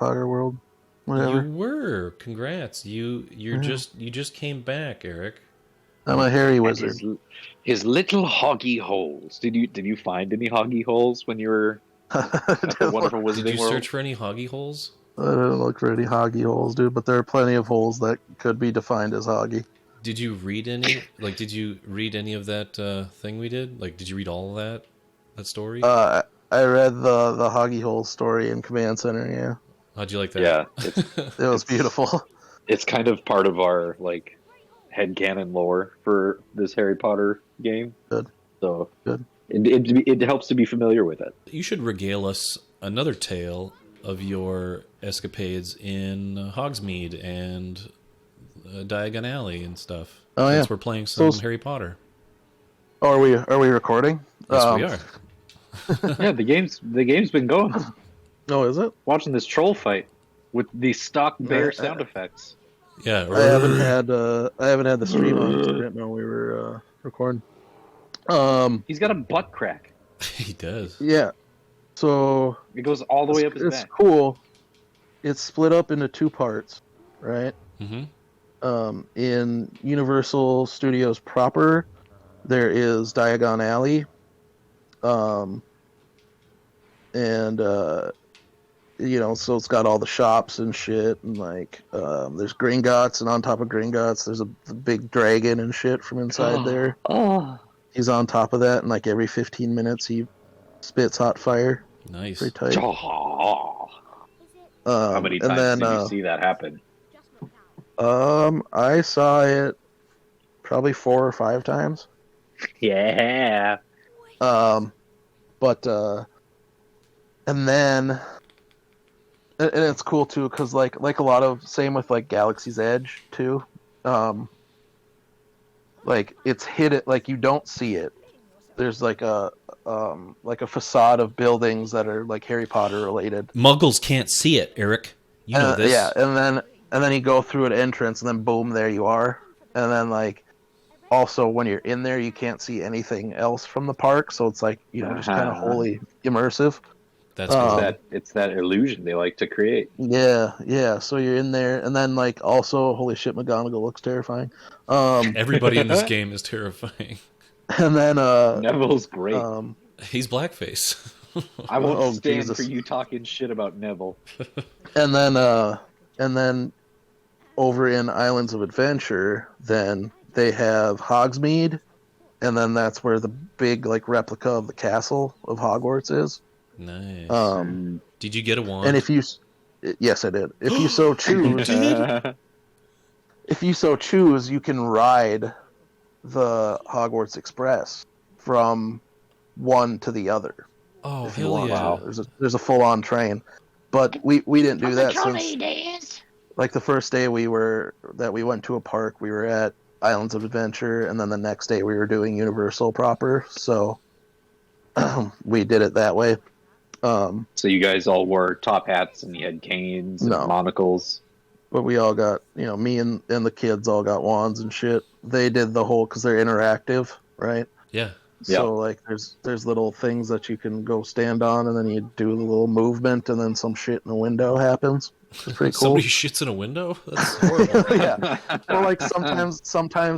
Potter world. Whatever. You were. Congrats. You just came back, Eric. I'm a hairy And wizard. his little hoggy holes. Did you find any hoggy holes when you were at the wonderful Did Wizarding you World? search for any hoggy holes? I didn't look for any hoggy holes, dude, but there are plenty of holes that could be defined as hoggy. Did you read any? Like, did you read any of that thing we did? Like, did you read all of that story? I read the hoggy hole story in Command Center. Yeah, How'd you like that? Yeah, it was beautiful. it's kind of part of our like headcanon lore for this Harry Potter game. Good. So Good. It helps to be familiar with it. You should regale us another tale of your escapades in Hogsmeade and Diagon Alley and stuff. Oh, Since yeah. we're playing some So- Harry Potter. Oh, are we recording? Yes, we are. Yeah, the game's been going. Oh, is it? Watching this troll fight with the stock bear sound effects. Yeah. I haven't had the stream on right now. We were recording. He's got a butt crack. He does. Yeah. So It goes all the way up his it's back. cool. It's split up into two parts, right? Mm-hmm. In Universal Studios proper, there is Diagon Alley, and so it's got all the shops and shit, and like there's Gringotts, and on top of Gringotts, there's a big dragon and shit from inside there. Oh. He's on top of that, and like every 15 minutes he spits hot fire. Nice. Pretty tight. How many times did you see that happen? I saw it probably 4 or 5 times. Yeah. But and then and it's cool too because like a lot of same with like Galaxy's Edge too. Like it's hidden, like you don't see it. There's like a facade of buildings that are like Harry Potter related. Muggles can't see it, Eric. You know this. Yeah, and then you go through an entrance, and then boom, there you are. And then like also when you're in there, you can't see anything else from the park, so it's like just kind of wholly immersive. That's cool. It's that illusion they like to create. Yeah. So you're in there, and then like also, holy shit, McGonagall looks terrifying. Everybody in this game is terrifying. And then Neville's great. He's blackface. I won't stand Jesus. for you talking shit about Neville. and then over in Islands of Adventure, then they have Hogsmeade, and then that's where the big like replica of the castle of Hogwarts is. Nice. Um, Did you get a wand? and yes, I did. If you so choose, you can ride the Hogwarts Express from one to the we oh, hell yeah. Wow. There's a full on train, but we didn't do that since like the first day we went to a park, we were at Islands of Adventure, and then the next day we were doing Universal proper, so we did it that way. So you guys all wore top hats and you had canes and monocles. But we all got, me and the kids all got wands and shit. They did the whole, because they're interactive, right? Yeah. So like there's little things that you can go stand on, and then you do a little movement, and then some shit in the window happens. It's pretty cool. Somebody shits in a window? That's horrible. Yeah. Or like sometimes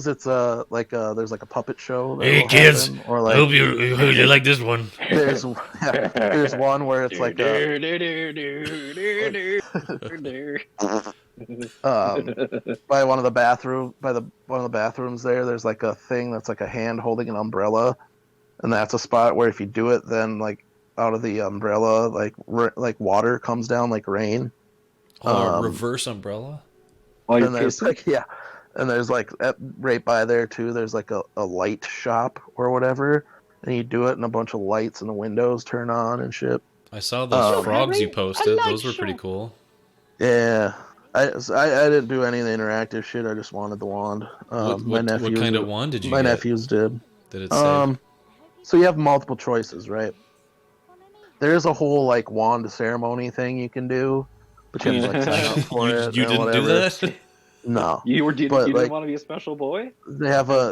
it's there's like a puppet show. Hey that'll kids, happen, or I hope you like this one. there's one where it's like by one of the bathrooms there's like a thing that's like a hand holding an umbrella, and that's a spot where if you do it, then like out of the umbrella like water comes down like rain. Reverse umbrella? And there's like and there's like right by there too, there's like a light shop or whatever, and you do it and a bunch of lights in the windows turn on and shit. I saw those frogs you posted. Those were pretty cool. Yeah. I didn't do any of the interactive shit. I just wanted the wand. What kind of wand did you My get? nephews did. Did it say? So you have multiple choices, right? There is a whole like wand ceremony thing you can do, but you have to like sign up for it. You didn't do that? No. You didn't want to be a special boy? They have an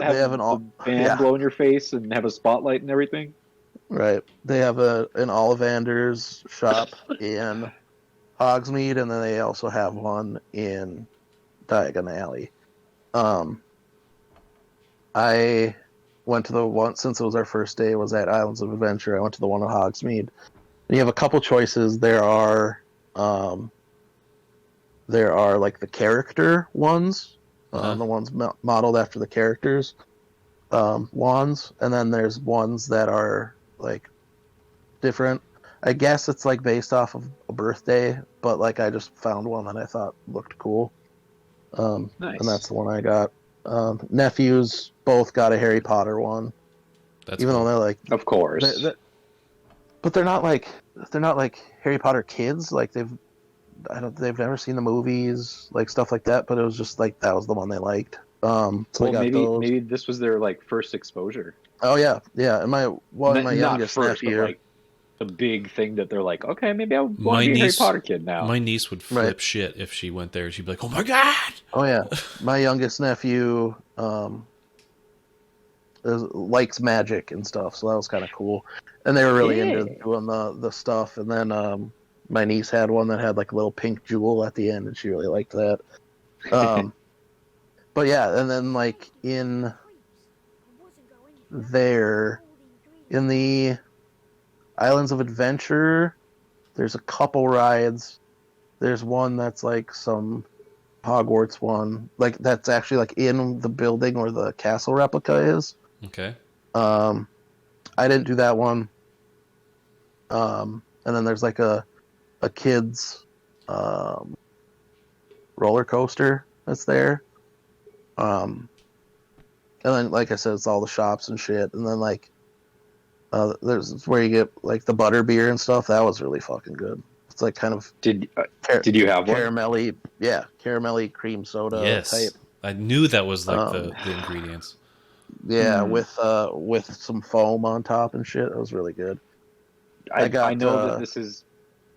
band blow in your face and have a spotlight and everything? Right. They have an Ollivanders shop in Hogsmeade, and then they also have one in Diagon Alley. I went to the one, since it was our first day, was at Islands of Adventure. I went to the one at Hogsmeade. And you have a couple choices. There are like the character ones, the ones modeled after the characters, wands, and then there's ones that are like different. I guess it's like based off of a birthday, but like I just found one that I thought looked cool. Nice. And that's the one I got. Nephews both got a Harry Potter one. That's even cool. though they're like, of course, but they're not like Harry Potter kids. Like they've never seen the movies, like stuff like that. But it was just like that was the one they liked. So well, maybe this was their like first exposure. Oh yeah. And my youngest first, nephew. Like, a big thing that they're like, okay, maybe I want to be a Harry Potter kid now. My niece would flip shit if she went there. She'd be like, "Oh my god!" Oh yeah, my youngest nephew likes magic and stuff, so that was kind of cool. And they were really into doing the stuff. And then my niece had one that had like a little pink jewel at the end, and she really liked that. But yeah, and then like in the Islands of Adventure, there's a couple rides. There's one that's like some Hogwarts one, like that's actually like in the building where the castle replica is. Okay. I didn't do that one. And then there's like a kid's roller coaster that's there. And then like I said, it's all the shops and shit. And then like there's where you get like the butter beer and stuff. That was really fucking good. It's like kind of did you have caramelly, one? Caramelly cream soda type. I knew that was like the ingredients. Yeah, with some foam on top and shit. It was really good. I know that this is.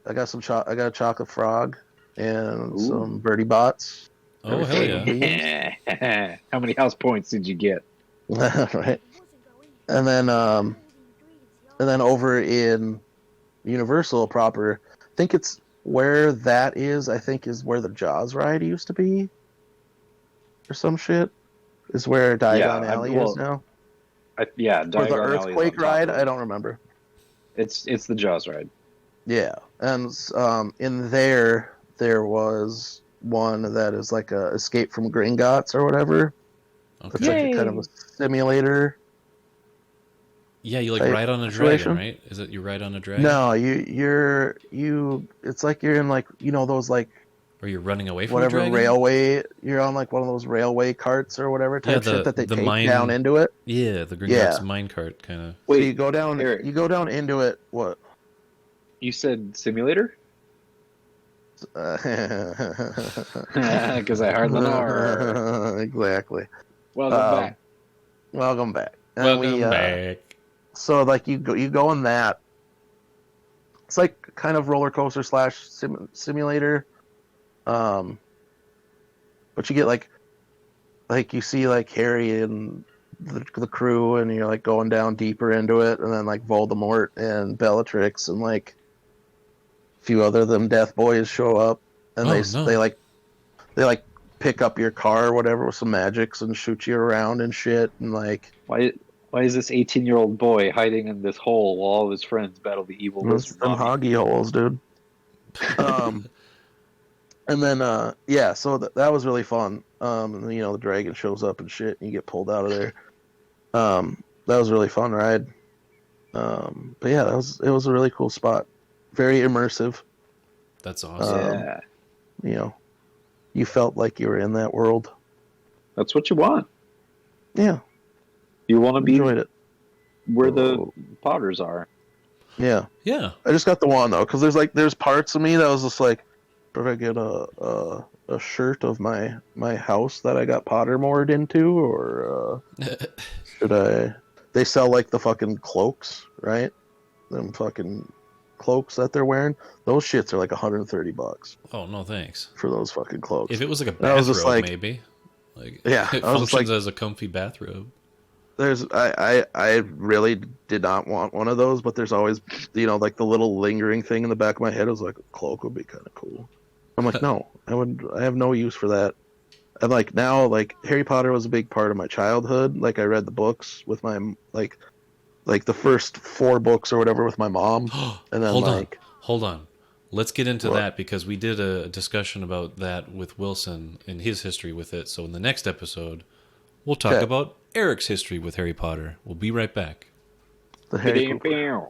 I got a chocolate frog and some birdie bots. Oh hell yeah! How many house points did you get? Right. And then over in Universal proper, I think it's where that is. I think is where the Jaws ride used to be, or some shit. Is where Diagon Alley is now. Diagon or the Alley Earthquake ride. I don't remember. It's the Jaws ride. Yeah, and in there was one that is like a Escape from Gringotts or whatever. Okay. It's like a kind of a simulator. Yeah, you like ride on a dragon, right? Is it you ride on a dragon? No, you're it's like you're in like those like. Or you're running away from whatever a dragon? Railway. You're on like one of those railway carts or whatever type shit that they take down into it. Yeah, the Gringotts mine cart kind of. Wait, so you go down. Erik, you go down into it. What? You said simulator? Because I hardly know. Exactly. Welcome back. Welcome back. So like you go in that. It's like kind of roller coaster / simulator. But you get like you see like Harry and the crew, and you're like going down deeper into it, and then like Voldemort and Bellatrix and like a few other of them Death Boys show up, and they like pick up your car or whatever with some magics and shoot you around and shit, and like why is this 18-year-old boy hiding in this hole while all of his friends battle the evil wizard? Some hoggy holes, dude. And then, so that was really fun. And then, the dragon shows up and shit, and you get pulled out of there. That was a really fun ride. But yeah, it was a really cool spot. Very immersive. That's awesome. You felt like you were in that world. That's what you want. Yeah. You want to be enjoyed it. Where the Potters are. Yeah. Yeah. I just got the one though, because there's parts of me that was just like, should I get a shirt of my house that I got Pottermored into, or should I? They sell like the fucking cloaks, right? Them fucking cloaks that they're wearing. Those shits are like $130. Oh no, thanks. For those fucking cloaks. If it was like a bathrobe, maybe. Like yeah, it functions as a comfy bathrobe. I really did not want one of those, but there's always, like the little lingering thing in the back of my head was like, a cloak would be kind of cool. I'm like, no, I have no use for that. And like now, like Harry Potter was a big part of my childhood. Like I read the books with my like the first 4 books or whatever with my mom, and then hold on. Let's get into that because we did a discussion about that with Wilson and his history with it. So in the next episode, we'll talk about Eric's history with Harry Potter. We'll be right back. The Harry Potter.